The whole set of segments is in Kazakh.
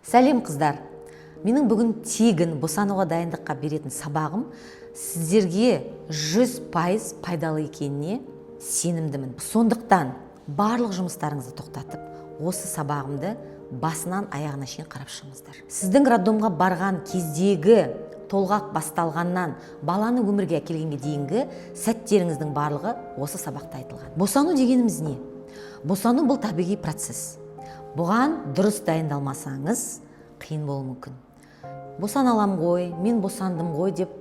Сәлем қыздар. Менің бүгін тегін босануға дайындыққа беретін сабағым сіздерге 100% пайдалы екеніне сенімдімін. Сондықтан барлық жұмыстарыңызды тоқтатып, осы сабағымды басынан аяғына шейін қарап шығыңыздар. Сіздің роддомға барған кездегі толғақ басталғаннан баланы өмірге әкелгенге дейінгі сәттеріңіздің барлығы осы сабақта айтылған. Босану дегеніміз не? Босану бұл табиғи процесс. Бұған дұрыс дайындалмасаңыз, қиын болуы мүмкін. Босаналам ғой, мен босандым ғой деп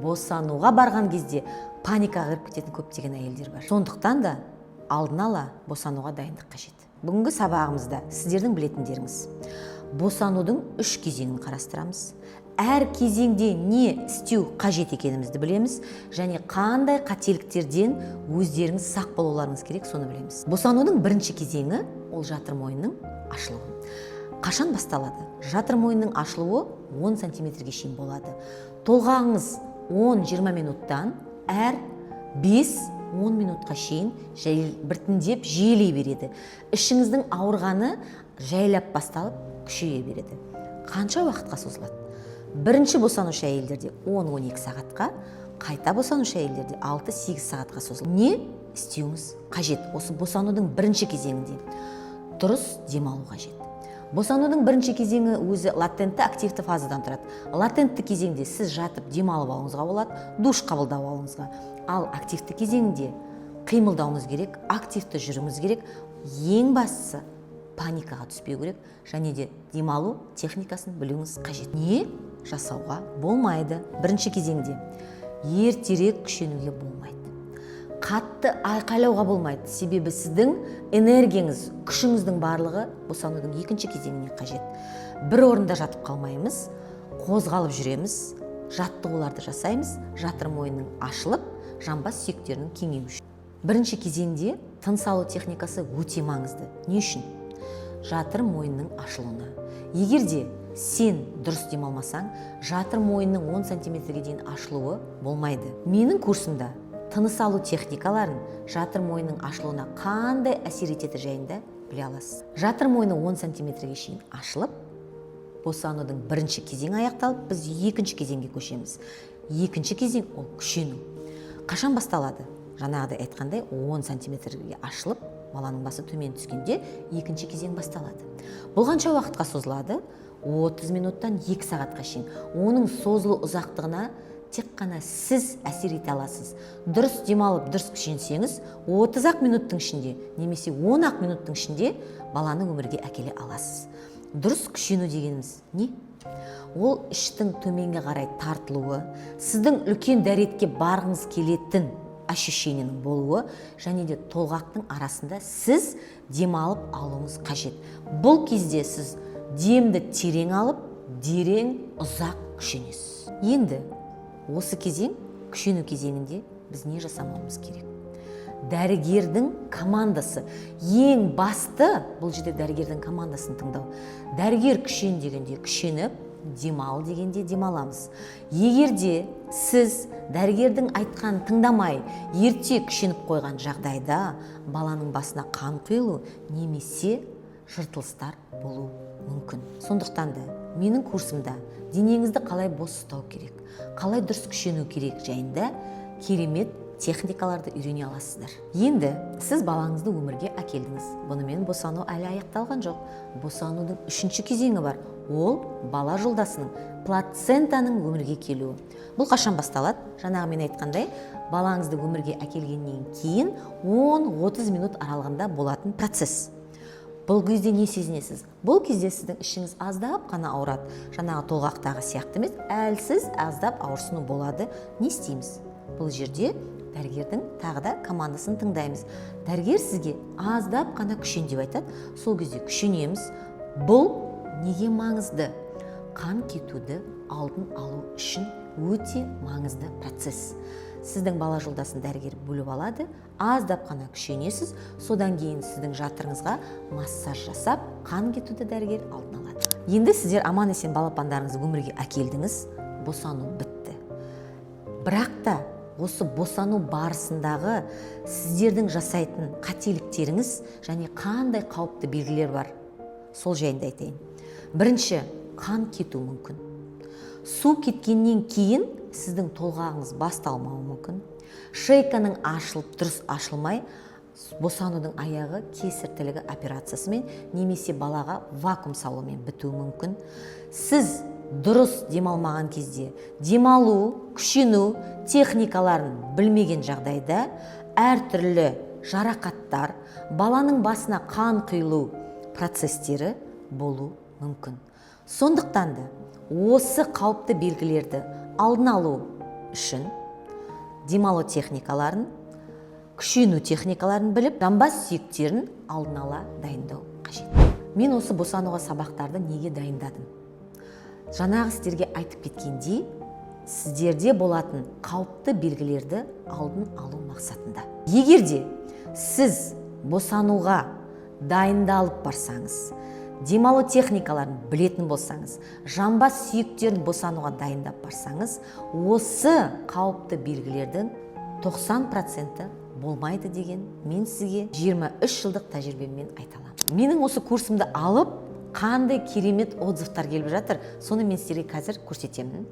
босануға барған кезде паника кіріп кететін көптеген әйелдер бар. Сондықтан да алдын ала босануға дайындық қажет. Бүгінгі сабағымызда сіздердің білетіндеріңіз босанудың 3 кезеңін қарастырамыз. Әр кезеңде не істеу қажет екенімізді білеміз және қандай қателіктерден өздеріңіз сақ болуларыңыз керек, соны білеміз. Босанудың бірінші кезеңі ол жатыр мойынның ашылуы. Қашан басталады? Жатыр мойынның ашылуы 10 сантиметрге шейін болады. Толғағыңыз 10-20 минуттан әр 5-10 минутқа шейін біртіндеп жиілей береді. Ішіңіздің ауырғаны жайлап басталып күшейе береді. Қанша уақытқа созылады? Бірінші босанушы әйелдерде 10-12 сағатқа, қайта босанушы әйелдерде 6-8 сағатқа созылады. Не істеуіңіз қажет? Осы босанудың бірінші кезеңінде дұрыс демалу қажет. Босанудың бірінші кезеңі өзі латентті активті фазадан тұрады. Латентті кезеңде сіз жатып демалып алуыңызға болады, душ қабылдап алуыңызға. Ал активті кезеңінде қимылдауыңыз керек, активті жүруіңіз керек. Ең бастысы паникаға түспеу керек және де демалу техникасын білуіңіз қажет. Не жасауға болмайды? Бірінші кезеңде ертерек күшенуге болмайды. Қатты айқайлауға болмайды. Себебі сіздің энергияңыз, күшіңіздің барлығы босанудың екінші кезеңіне қажет. Бір орында жатып қалмаймыз, қозғалып жүреміз, жаттығуларды жасаймыз, жатыр мойынның ашылып, жамбас сүйектерінің кеңеюі үшін. Бірінші кезеңде тыныс алу техникасы өте маңызды. Не үшін? Жатыр мойынның ашылуына. Егер де сен дұрыс демалмасаң, жатыр мойынның 10 сантиметрге дейін ашылуы болмайды. Менің курсымда тыныс алу техникаларын жатыр мойынның ашылуына қандай әсер етеді жайында біле аласыз. Жатыр мойны 10 сантиметрге шейін ашылып, босанудың бірінші кезеңі аяқталып, біз екінші кезеңге көшеміз. Екінші кезең ол күшену. Қашан басталады? Жаңағыдай айтқандай 10 сантиметрге ашылып, баланың басы төмен түскенде екінші кезең басталады. Бұл қанша уақытқа созылады? 30 минуттан 2 сағатқа шейін. Оның созылу ұзақтығына тек қана сіз әсер ете аласыз. Дұрыс демалып, дұрыс күшенсеңіз, 30 минуттың ішінде, немесе 10 минуттың ішінде баланы өмірге әкеле аласыз. Дұрыс күшену дегеніміз не? Ол іштің төменге қарай тартылуы, сіздің үлкен дәретке барғыңыз келетін ощущениенің болуы және де толғақтың арасында сіз демалып алуыңыз қажет. Бұл кезде сіз демді терең алып, дерең ұзақ күшенесіз. Енді осы кезең, күшену кезеңінде біз не жасамауымыз керек? Дәрігердің командасы. Ең басты бұл жерде дәрігердің командасын тыңдау. Дәрігер күшен дегенде күшеніп, демал дегенде демаламыз. Егер де сіз дәрігердің айтқанын тыңдамай, ерте күшеніп қойған жағдайда баланың басына қан құйылу немесе жыртылыстар болу мүмкін. Сондықтан да менің курсымда денеңізді қалай бос ұстау керек, қалай дұрыс күшену керек жайында керемет техникаларды үйрене аласыздар. Енді сіз балаңызды өмірге әкелдіңіз. Бұнымен босану әлі аяқталған жоқ. Босанудың 3-ші кезеңі бар. Ол бала жолдасының, плацентаның өмірге келуі. Бұл қашан басталады? Жаңағы мен айтқандай, балаңызды өмірге әкелгеннен кейін 10-30 минут аралығында болатын процесс. Бұл кезде не сезінесіз? Бұл кезде сіздің ішіңіз аздап қана ауырады. Жаңағы толғақтағы сияқты емес, әлсіз аздап ауырсыну болады. Не істейміз? Бұл жерде дәрігердің тағы да командасын тыңдаймыз. Дәрігер сізге аздап қана күшен деп айтады. Сол кезде күшенеміз. Бұл неге маңызды? Қан кетуді алдын алу үшін өте маңызды процесс. Сіздің бала жолдасын дәрігер бөліп алады, аздап қана күшенесіз, содан кейін сіздің жатырыңызға массаж жасап, қан кетуді дәрігер алдын алады. Енді сіздер аман-есен балапандарыңызды өмірге әкелдіңіз, босану бітті. Бірақ та осы босану барысындағы сіздердің жасайтын қателіктеріңіз және қандай қауіпті белгілер бар, сол жайында айтайын. Бірінші, қан кету мүмкін. Су кеткеннен кейін сіздің толғағыңыз басталмауы мүмкін. Шейканың ашылып, дұрыс ашылмай, босанудың аяғы кесір тілігі операциясымен немесе балаға вакуум салумен бітуі мүмкін. Сіз дұрыс демалмаған кезде демалу, күшену техникаларын білмеген жағдайда әртүрлі жарақаттар, баланың басына қан құйылу процестері болу мүмкін. Сондықтан да осы қауіпті белгілерді алдын алу үшін демалу техникаларын, күшену техникаларын біліп, жамбас сүйектерін алдын ала дайындау қажет. Мен осы босануға сабақтарды неге дайындадым? Жаңағы сіздерге айтып кеткендей, сіздерде болатын қауіпті белгілерді алдын алу мақсатында. Егерде сіз босануға дайындалып барсаңыз, демалу техникаларын білетін болсаңыз, жамбас сүйектерін босануға дайындап барсаңыз, осы қауіпті белгілердің 90% болмайды деген мен сізге 23 жылдық тәжірибеммен айта аламын. Менің осы курсымды алып, қандай керемет отзывтар келіп жатыр, соны мен сіздерге қазір көрсетемін.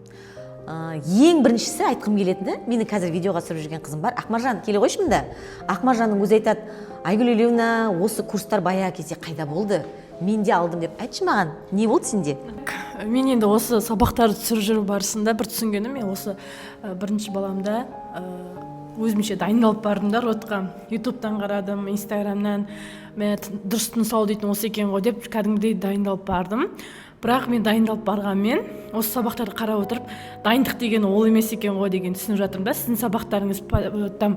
Ең біріншісі айтқым келетіні, мені қазір видеоға түсіріп жүрген қызым бар. Ақмаржан, келе қойшы мында. Ақмаржанның өзі айтады, Айгүл Елеуна, осы курстар баяғы кезде қайда болды? Мен де алдым деп айтшы маған, не болды сенде? Мен енді осы сабақтарды түсіріп жүру барысында бір түсінгенім, мен осы бірінші баламда өзімше дайындалып бардым да, ротқа. Ютубтан қарадым, Инстаграмнан, мен дұрыс тыныс алу дейтін осы екен ғой деп кәдімгідей дайындалып бардым. Бірақ мен дайындалып барғанмен осы сабақтарды қарап отырып, дайындық деген ол емес екен ғой деген түсініп жатырмын да. Сіздің сабақтарыңыз там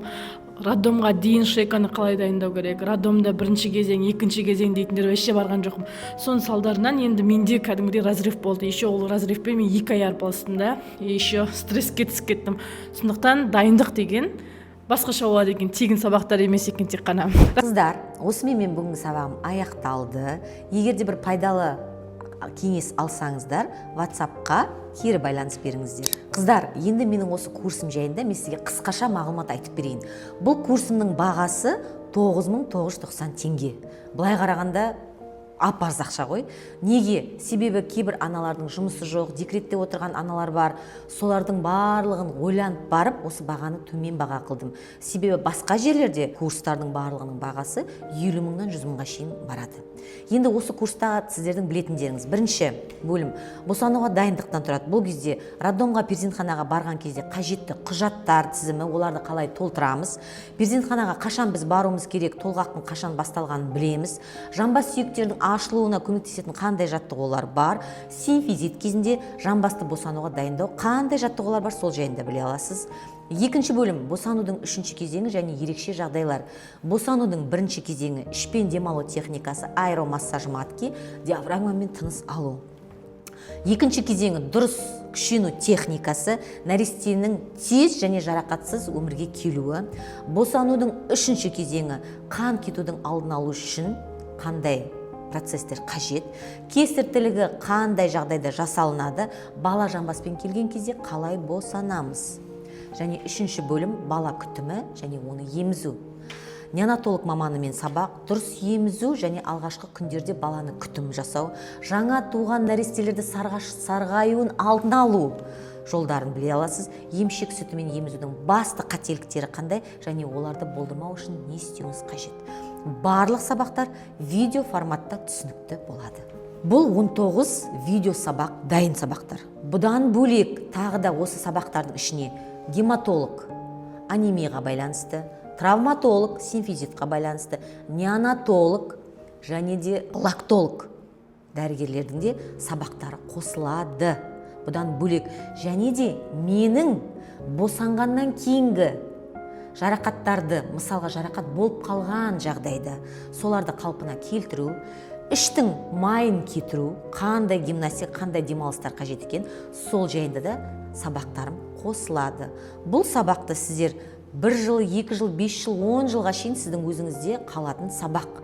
роддомға дейін шейканы қалай дайындау керек, роддомда бірінші кезең, екінші кезең дейтіндер вообще барған жоқпын. Соның салдарынан енді менде кәдімгідей разрыв болды. Еще ол разрывпен мен 2 ай арпалыстым да, еще стресске түсіп кеттім. Сондықтан дайындық деген басқаша болады екен, тегін сабақтар емес екен тек қана. Қыздар, осымен мен бүгінгі сабағым аяқталды. Егер де бір пайдалы кеңес алсаңыздар, WhatsApp-қа кері байланыс беріңіздер. Қыздар, енді менің осы курсым жайында мен сізге қысқаша мағлұмат айтып берейін. Бұл курсымның бағасы 9990 теңге. Былай қарағанда ап-арзан ақша ғой. Неге? Себебі кейбір аналардың жұмысы жоқ, декретте отырған аналар бар. Солардың барлығын ойланып барып, осы бағаны төмен баға қылдым. Себебі басқа жерлерде курстардың барлығының бағасы 50 мыңнан 100 мыңға шейін барады. Енді осы курста сіздердің білетіндеріңіз. Бірінші бөлім босануға дайындықтан тұрады. Бұл кезде роддомға, перзентханаға барған кезде қажетті құжаттар тізімі, оларды қалай толтырамыз. Перзентханаға қашан біз баруымыз керек, толғақтың қашан басталғанын білеміз. Жамбас сүйектердің ашылуына көмектесетін қандай жаттығулар бар. Симфизит кезінде жамбасты босануға дайындау қандай жаттығулар бар, сол жайында біле аласыз. Екінші бөлім босанудың үшінші кезеңі және ерекше жағдайлар. Босанудың бірінші кезеңі ішпен демалу техникасы, аэромассаж матки, диафрагмамен тыныс алу. Екінші кезеңі дұрыс күшену техникасы, нәрестенің тез және жарақатсыз өмірге келуі. Босанудың үшінші кезеңі қан кетудің алдын алу үшін қандай процестер қажет, кесір тілігі қандай жағдайда жасалынады, бала жамбаспен келген кезде қалай босанамыз. Және үшінші бөлім бала күтімі және оны емізу. Неонатолог маманымен сабақ, дұрыс емізу және алғашқы күндерде баланы күтім жасау, жаңа туған нәрестелерді сарғаюын алдын алу жолдарын біле аласыз. Емшек сүтімен емізудің басты қателіктері қандай және оларды болдырмау үшін не істеуіңіз қажет. Барлық сабақтар видео форматта түсінікті болады. Бұл 19 видео сабақ, дайын сабақтар. Бұдан бөлек тағы да осы сабақтардың ішіне гематолог анемияға байланысты, травматолог симфизитқа байланысты, неонатолог және де лактолог дәрігерлердің де сабақтары қосылады. Бұдан бөлек және де менің босанғаннан кейінгі жарақаттарды, мысалға жарақат болып қалған жағдайда соларды қалпына келтіру, іштің майын кетіру, қандай гимнастика, қандай демалыстар қажет екен, сол жайында да сабақтарым қосылады. Бұл сабақты сіздер 1 жыл, 2 жыл, 5 жыл, 10 жылға шейін сіздің өзіңізде қалатын сабақ.